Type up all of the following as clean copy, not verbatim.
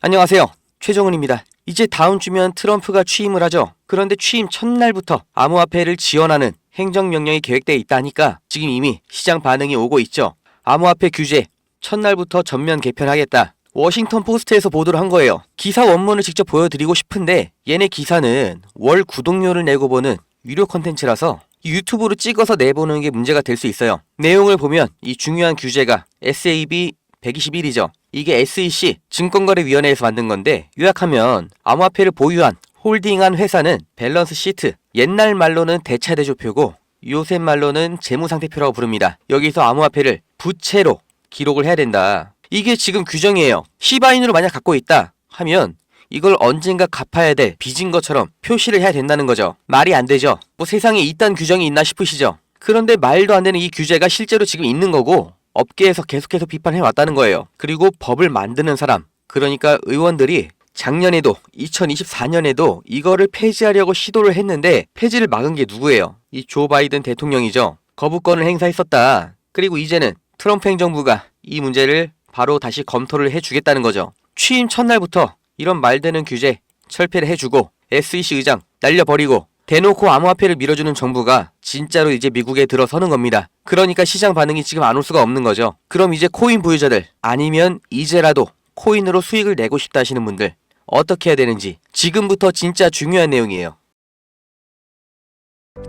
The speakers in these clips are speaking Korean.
안녕하세요. 최정은입니다. 이제 다음 주면 트럼프가 취임을 하죠. 그런데 취임 첫날부터 암호화폐를 지원하는 행정명령이 계획되어 있다 하니까 지금 이미 시장 반응이 오고 있죠. 암호화폐 규제 첫날부터 전면 개편하겠다. 워싱턴 포스트에서 보도를 한 거예요. 기사 원문을 직접 보여드리고 싶은데 얘네 기사는 월 구독료를 내고 보는 유료 컨텐츠라서 유튜브로 찍어서 내보는 게 문제가 될 수 있어요. 내용을 보면 이 중요한 규제가 SAB 121이죠. 이게 SEC 증권거래위원회에서 만든 건데 요약하면 암호화폐를 보유한 홀딩한 회사는 밸런스 시트, 옛날 말로는 대차대조표고 요새 말로는 재무상태표라고 부릅니다. 여기서 암호화폐를 부채로 기록을 해야 된다. 이게 지금 규정이에요. 시바인으로 만약 갖고 있다 하면 이걸 언젠가 갚아야 될 빚인 것처럼 표시를 해야 된다는 거죠. 말이 안 되죠. 뭐 세상에 이딴 규정이 있나 싶으시죠. 그런데 말도 안 되는 이 규제가 실제로 지금 있는 거고 업계에서 계속해서 비판해 왔다는 거예요. 그리고 법을 만드는 사람, 그러니까 의원들이 작년에도 2024년에도 이거를 폐지하려고 시도를 했는데 폐지를 막은 게 누구예요? 이 조 바이든 대통령이죠. 거부권을 행사했었다. 그리고 이제는 트럼프 행정부가 이 문제를 바로 다시 검토를 해주겠다는 거죠. 취임 첫날부터 이런 말되는 규제 철폐를 해주고 SEC 의장 날려버리고 대놓고 암호화폐를 밀어주는 정부가 진짜로 이제 미국에 들어서는 겁니다. 그러니까 시장 반응이 지금 안 올 수가 없는 거죠. 그럼 이제 코인 보유자들 아니면 이제라도 코인으로 수익을 내고 싶다 하시는 분들 어떻게 해야 되는지 지금부터 진짜 중요한 내용이에요.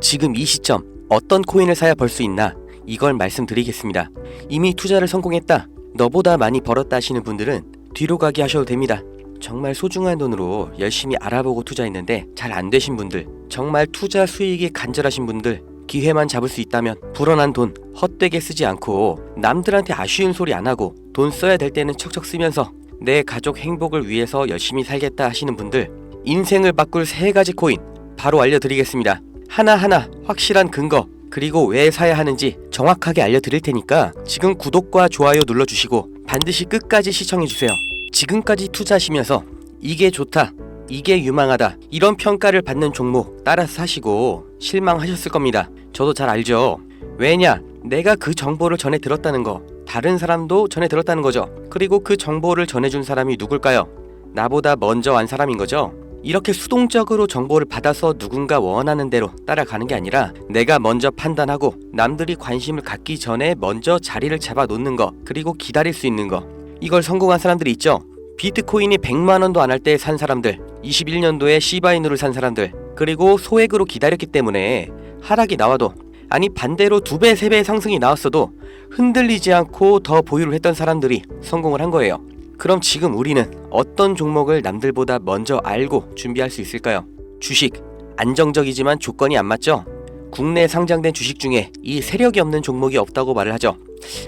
지금 이 시점 어떤 코인을 사야 벌 수 있나 이걸 말씀드리겠습니다. 이미 투자를 성공했다, 너보다 많이 벌었다 하시는 분들은 뒤로 가기 하셔도 됩니다. 정말 소중한 돈으로 열심히 알아보고 투자했는데 잘 안 되신 분들, 정말 투자 수익이 간절하신 분들, 기회만 잡을 수 있다면 불어난 돈 헛되게 쓰지 않고 남들한테 아쉬운 소리 안 하고 돈 써야 될 때는 척척 쓰면서 내 가족 행복을 위해서 열심히 살겠다 하시는 분들, 인생을 바꿀 3가지 코인 바로 알려드리겠습니다. 하나하나 확실한 근거 그리고 왜 사야 하는지 정확하게 알려드릴 테니까 지금 구독과 좋아요 눌러주시고 반드시 끝까지 시청해주세요. 지금까지 투자하시면서 이게 좋다, 이게 유망하다 이런 평가를 받는 종목 따라서 사시고 실망하셨을 겁니다. 저도 잘 알죠. 왜냐? 내가 그 정보를 전해 들었다는 거, 다른 사람도 전해 들었다는 거죠. 그리고 그 정보를 전해준 사람이 누굴까요? 나보다 먼저 안 사람인 거죠. 이렇게 수동적으로 정보를 받아서 누군가 원하는 대로 따라가는 게 아니라 내가 먼저 판단하고 남들이 관심을 갖기 전에 먼저 자리를 잡아 놓는 거, 그리고 기다릴 수 있는 거, 이걸 성공한 사람들이 있죠. 비트코인이 100만원도 안 할 때 산 사람들, 21년도에 시바인으로 산 사람들, 그리고 소액으로 기다렸기 때문에 하락이 나와도, 아니 반대로 2배, 3배 상승이 나왔어도 흔들리지 않고 더 보유를 했던 사람들이 성공을 한 거예요. 그럼 지금 우리는 어떤 종목을 남들보다 먼저 알고 준비할 수 있을까요? 주식, 안정적이지만 조건이 안 맞죠? 국내 상장된 주식 중에 이 세력이 없는 종목이 없다고 말을 하죠.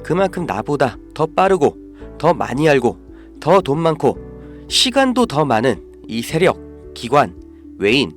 그만큼 나보다 더 빠르고 더 많이 알고 더 돈 많고 시간도 더 많은 이 세력, 기관, 외인,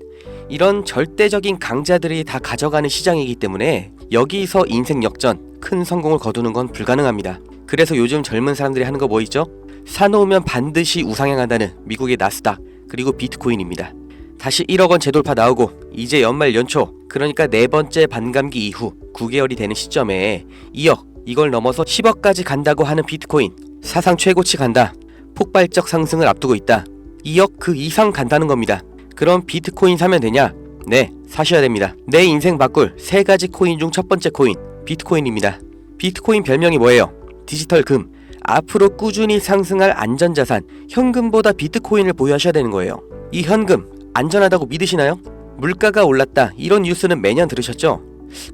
이런 절대적인 강자들이 다 가져가는 시장이기 때문에 여기서 인생 역전, 큰 성공을 거두는 건 불가능합니다. 그래서 요즘 젊은 사람들이 하는 거 뭐 있죠? 사놓으면 반드시 우상향한다는 미국의 나스닥, 그리고 비트코인입니다. 다시 1억원 재돌파 나오고 이제 연말 연초, 그러니까 4번째 반감기 이후 9개월이 되는 시점에 2억, 이걸 넘어서 10억까지 간다고 하는 비트코인, 사상 최고치 간다, 폭발적 상승을 앞두고 있다, 2억 그 이상 간다는 겁니다. 그럼 비트코인 사면 되냐? 네, 사셔야 됩니다. 내 인생 바꿀 3가지 코인 중 첫 번째 코인, 비트코인입니다. 비트코인 별명이 뭐예요? 디지털 금. 앞으로 꾸준히 상승할 안전자산, 현금보다 비트코인을 보유하셔야 되는 거예요. 이 현금 안전하다고 믿으시나요? 물가가 올랐다, 이런 뉴스는 매년 들으셨죠?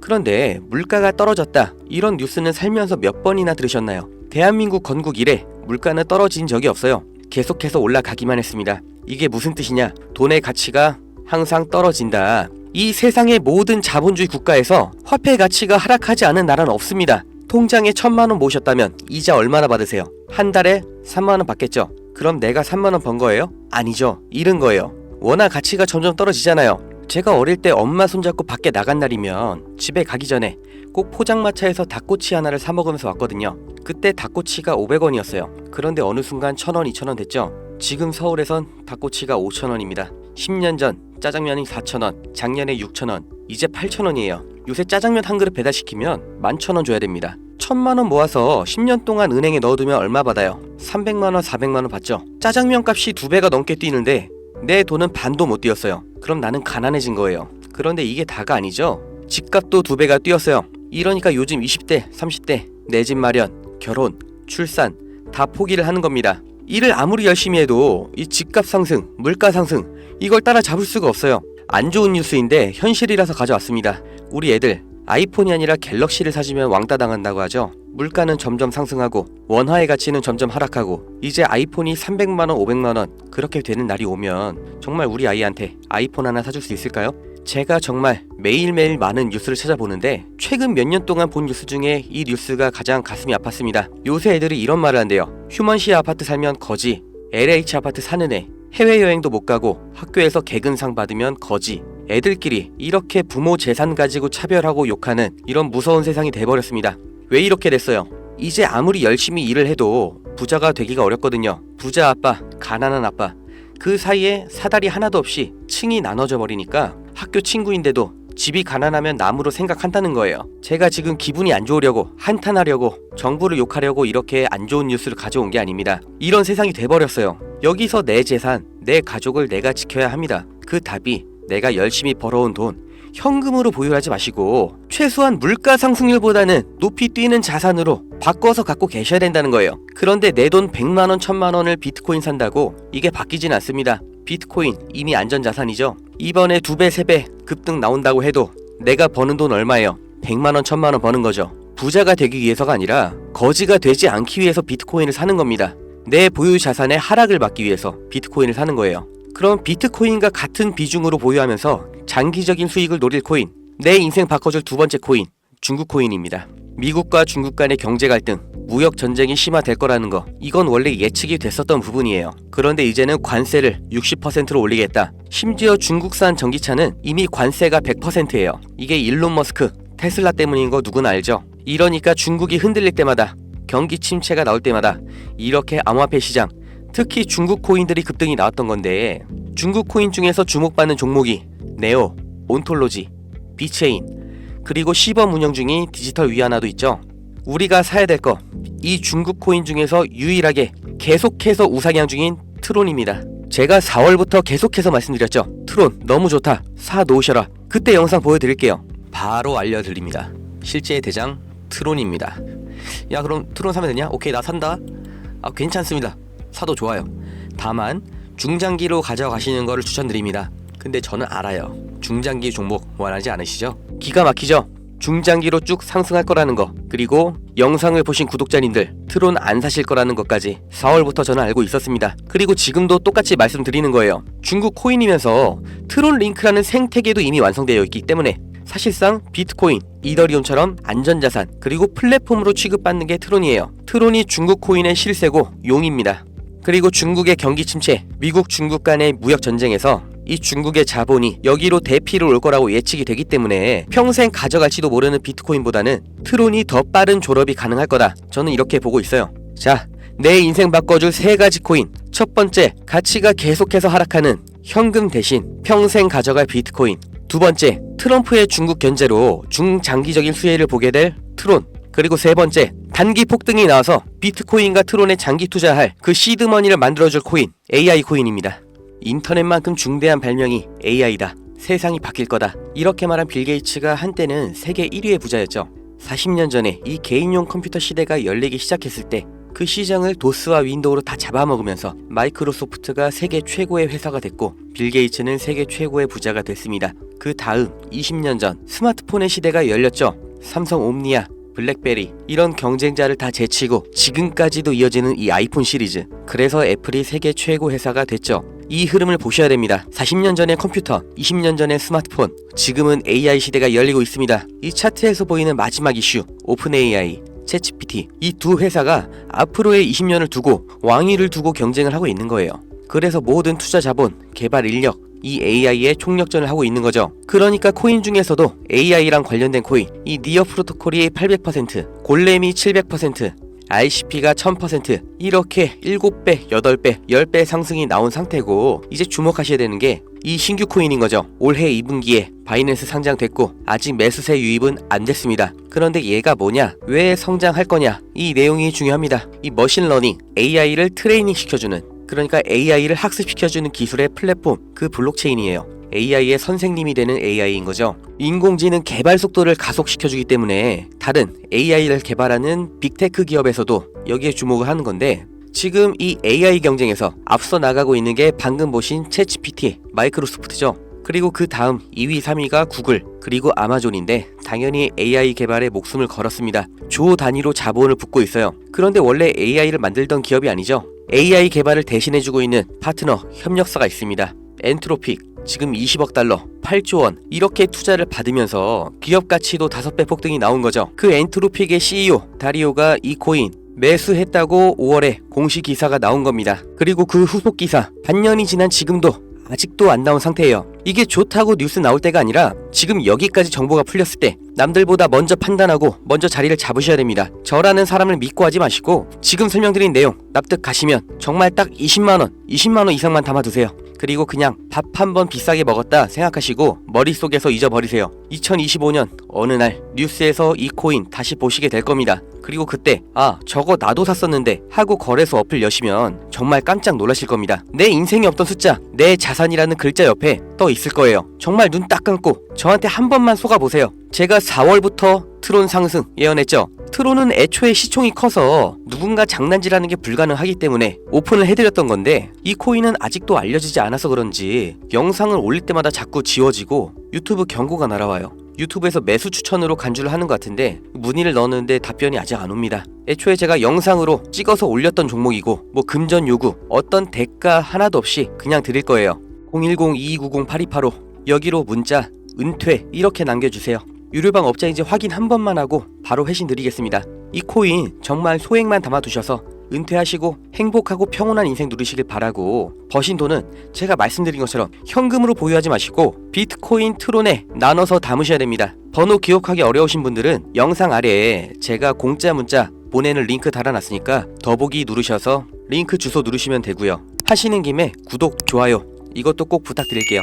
그런데 물가가 떨어졌다, 이런 뉴스는 살면서 몇 번이나 들으셨나요? 대한민국 건국 이래 물가는 떨어진 적이 없어요. 계속해서 올라가기만 했습니다. 이게 무슨 뜻이냐? 돈의 가치가 항상 떨어진다. 이 세상의 모든 자본주의 국가에서 화폐 가치가 하락하지 않은 나라는 없습니다. 통장에 1000만원 모으셨다면 이자 얼마나 받으세요? 한 달에 3만원 받겠죠? 그럼 내가 3만원 번 거예요? 아니죠. 잃은 거예요. 워낙 가치가 점점 떨어지잖아요. 제가 어릴 때 엄마 손잡고 밖에 나간 날이면 집에 가기 전에 꼭 포장마차에서 닭꼬치 하나를 사 먹으면서 왔거든요. 그때 닭꼬치가 500원이었어요. 그런데 어느 순간 1000원, 2000원 됐죠? 지금 서울에선 닭꼬치가 5000원입니다. 10년 전 짜장면이 4000원, 작년에 6000원, 이제 8000원이에요. 요새 짜장면 한 그릇 배달시키면 11,000원 줘야 됩니다. 1000만원 모아서 10년 동안 은행에 넣어두면 얼마 받아요? 300만원, 400만원 받죠? 짜장면 값이 2배가 넘게 뛰는데 내 돈은 반도 못 뛰었어요. 그럼 나는 가난해진 거예요. 그런데 이게 다가 아니죠? 집값도 2배가 뛰었어요. 이러니까 요즘 20대, 30대 내 집 마련, 결혼, 출산 다 포기를 하는 겁니다. 일을 아무리 열심히 해도 이 집값 상승, 물가 상승 이걸 따라잡을 수가 없어요. 안 좋은 뉴스인데 현실이라서 가져왔습니다. 우리 애들 아이폰이 아니라 갤럭시를 사주면 왕따 당한다고 하죠. 물가는 점점 상승하고 원화의 가치는 점점 하락하고 이제 아이폰이 300만원, 500만원 그렇게 되는 날이 오면 정말 우리 아이한테 아이폰 하나 사줄 수 있을까요? 제가 정말 매일매일 많은 뉴스를 찾아보는데 최근 몇 년 동안 본 뉴스 중에 이 뉴스가 가장 가슴이 아팠습니다. 요새 애들이 이런 말을 한대요. 휴먼시 아파트 살면 거지, LH 아파트 사는 애, 해외여행도 못 가고 학교에서 개근상 받으면 거지. 애들끼리 이렇게 부모 재산 가지고 차별하고 욕하는 이런 무서운 세상이 돼버렸습니다. 왜 이렇게 됐어요? 이제 아무리 열심히 일을 해도 부자가 되기가 어렵거든요. 부자 아빠, 가난한 아빠 그 사이에 사다리 하나도 없이 층이 나눠져 버리니까 학교 친구인데도 집이 가난하면 남으로 생각한다는 거예요. 제가 지금 기분이 안 좋으려고 한탄하려고 정부를 욕하려고 이렇게 안 좋은 뉴스를 가져온 게 아닙니다. 이런 세상이 돼버렸어요. 여기서 내 재산, 내 가족을 내가 지켜야 합니다. 그 답이 내가 열심히 벌어온 돈 현금으로 보유하지 마시고 최소한 물가 상승률보다는 높이 뛰는 자산으로 바꿔서 갖고 계셔야 된다는 거예요. 그런데 내 돈 100만원, 1000만원을 비트코인 산다고 이게 바뀌진 않습니다. 비트코인 이미 안전자산이죠. 이번에 2배, 3배 급등 나온다고 해도 내가 버는 돈 얼마예요? 100만원, 1000만원 버는 거죠. 부자가 되기 위해서가 아니라 거지가 되지 않기 위해서 비트코인을 사는 겁니다. 내 보유 자산의 하락을 막기 위해서 비트코인을 사는 거예요. 그럼 비트코인과 같은 비중으로 보유하면서 장기적인 수익을 노릴 코인, 내 인생 바꿔줄 두 번째 코인, 중국 코인입니다. 미국과 중국 간의 경제 갈등, 무역 전쟁이 심화될 거라는 거, 이건 원래 예측이 됐었던 부분이에요. 그런데 이제는 관세를 60%로 올리겠다. 심지어 중국산 전기차는 이미 관세가 100%예요. 이게 일론 머스크, 테슬라 때문인 거 누구나 알죠? 이러니까 중국이 흔들릴 때마다, 경기 침체가 나올 때마다 이렇게 암호화폐 시장, 특히 중국 코인들이 급등이 나왔던 건데, 중국 코인 중에서 주목받는 종목이 네오, 온톨로지, 비체인, 그리고 시범 운영 중인 디지털 위안화도 있죠. 우리가 사야 될 거, 이 중국 코인 중에서 유일하게 계속해서 우상향 중인 트론입니다. 제가 4월부터 계속해서 말씀드렸죠. 트론 너무 좋다, 사 놓으셔라. 그때 영상 보여드릴게요. 바로 알려드립니다. 실제의 대장 트론입니다. 야, 그럼 트론 사면 되냐? 오케이, 나 산다. 괜찮습니다. 사도 좋아요. 다만 중장기로 가져가시는 거를 추천드립니다. 근데 저는 알아요. 중장기 종목 원하지 않으시죠? 기가 막히죠? 중장기로 쭉 상승할 거라는 거, 그리고 영상을 보신 구독자님들 트론 안 사실 거라는 것까지 4월부터 저는 알고 있었습니다. 그리고 지금도 똑같이 말씀드리는 거예요. 중국 코인이면서 트론 링크라는 생태계도 이미 완성되어 있기 때문에 사실상 비트코인, 이더리움처럼 안전자산, 그리고 플랫폼으로 취급받는 게 트론이에요. 트론이 중국 코인의 실세고 용입니다. 그리고 중국의 경기 침체, 미국 중국 간의 무역 전쟁에서 이 중국의 자본이 여기로 대피를 올 거라고 예측이 되기 때문에 평생 가져갈지도 모르는 비트코인보다는 트론이 더 빠른 졸업이 가능할 거다. 저는 이렇게 보고 있어요. 자, 내 인생 바꿔줄 3가지 코인. 첫 번째, 가치가 계속해서 하락하는 현금 대신 평생 가져갈 비트코인. 두 번째, 트럼프의 중국 견제로 중장기적인 수혜를 보게 될 트론. 그리고 세 번째, 단기 폭등이 나와서 비트코인과 트론에 장기 투자할 그 시드머니를 만들어줄 코인, AI 코인입니다. 인터넷만큼 중대한 발명이 AI다. 세상이 바뀔 거다. 이렇게 말한 빌 게이츠가 한때는 세계 1위의 부자였죠. 40년 전에 이 개인용 컴퓨터 시대가 열리기 시작했을 때 그 시장을 도스와 윈도우로 다 잡아먹으면서 마이크로소프트가 세계 최고의 회사가 됐고 빌 게이츠는 세계 최고의 부자가 됐습니다. 그 다음 20년 전 스마트폰의 시대가 열렸죠. 삼성 옴니아, 블랙베리 이런 경쟁자를 다 제치고 지금까지도 이어지는 이 아이폰 시리즈. 그래서 애플이 세계 최고 회사가 됐죠. 이 흐름을 보셔야 됩니다. 40년 전의 컴퓨터, 20년 전의 스마트폰, 지금은 AI 시대가 열리고 있습니다. 이 차트에서 보이는 마지막 이슈, 오픈 AI, 챗GPT, 이 두 회사가 앞으로의 20년을 두고 왕위를 두고 경쟁을 하고 있는 거예요. 그래서 모든 투자 자본, 개발 인력, 이 AI의 총력전을 하고 있는 거죠. 그러니까 코인 중에서도 AI랑 관련된 코인, 이 니어 프로토콜이 800%, 골렘이 700%, ICP가 1000% 이렇게 7배, 8배, 10배 상승이 나온 상태고 이제 주목하셔야 되는 게 이 신규 코인인 거죠. 올해 2분기에 바이낸스 상장됐고 아직 매수세 유입은 안 됐습니다. 그런데 얘가 뭐냐? 왜 성장할 거냐? 이 내용이 중요합니다. 이 머신러닝, AI를 트레이닝 시켜주는, 그러니까 AI를 학습시켜주는 기술의 플랫폼, 그 블록체인이에요. AI의 선생님이 되는 AI인 거죠. 인공지능 개발 속도를 가속시켜주기 때문에 다른 AI를 개발하는 빅테크 기업에서도 여기에 주목을 하는 건데, 지금 이 AI 경쟁에서 앞서 나가고 있는 게 방금 보신 챗GPT, 마이크로소프트죠. 그리고 그 다음 2위, 3위가 구글, 그리고 아마존인데 당연히 AI 개발에 목숨을 걸었습니다. 조 단위로 자본을 붓고 있어요. 그런데 원래 AI를 만들던 기업이 아니죠. AI 개발을 대신해주고 있는 파트너, 협력사가 있습니다. 엔트로픽, 지금 20억 달러, 8조 원 이렇게 투자를 받으면서 기업 가치도 5배 폭등이 나온 거죠. 그 엔트로픽의 CEO 다리오가 이 코인 매수했다고 5월에 공식 기사가 나온 겁니다. 그리고 그 후속 기사 반년이 지난 지금도 아직도 안 나온 상태예요. 이게 좋다고 뉴스 나올 때가 아니라 지금 여기까지 정보가 풀렸을 때 남들보다 먼저 판단하고 먼저 자리를 잡으셔야 됩니다. 저라는 사람을 믿고 하지 마시고 지금 설명드린 내용 납득 가시면 정말 딱 20만원 이상만 담아두세요. 그리고 그냥 밥 한 번 비싸게 먹었다 생각하시고 머릿속에서 잊어버리세요. 2025년 어느 날 뉴스에서 이 코인 다시 보시게 될 겁니다. 그리고 그때 저거 나도 샀었는데 하고 거래소 어플 여시면 정말 깜짝 놀라실 겁니다. 내 인생에 없던 숫자, 내 자산이라는 글자 옆에 떠 있을 거예요. 정말 눈 딱 감고 저한테 한 번만 속아보세요. 제가 4월부터 트론 상승 예언했죠. 트론은 애초에 시총이 커서 누군가 장난질하는 게 불가능하기 때문에 오픈을 해드렸던 건데 이 코인은 아직도 알려지지 않아서 그런지 영상을 올릴 때마다 자꾸 지워지고 유튜브 경고가 날아와요. 유튜브에서 매수 추천으로 간주를 하는 것 같은데 문의를 넣었는데 답변이 아직 안 옵니다. 애초에 제가 영상으로 찍어서 올렸던 종목이고 뭐 금전 요구 어떤 대가 하나도 없이 그냥 드릴 거예요. 010-2290-8285 여기로 문자 은퇴 이렇게 남겨주세요. 유료방 업자인지 확인 한 번만 하고 바로 회신 드리겠습니다. 이 코인 정말 소액만 담아두셔서 은퇴하시고 행복하고 평온한 인생 누리시길 바라고, 버신 돈은 제가 말씀드린 것처럼 현금으로 보유하지 마시고 비트코인 트론에 나눠서 담으셔야 됩니다. 번호 기억하기 어려우신 분들은 영상 아래에 제가 공짜 문자 보내는 링크 달아놨으니까 더보기 누르셔서 링크 주소 누르시면 되고요. 하시는 김에 구독, 좋아요 이것도 꼭 부탁드릴게요.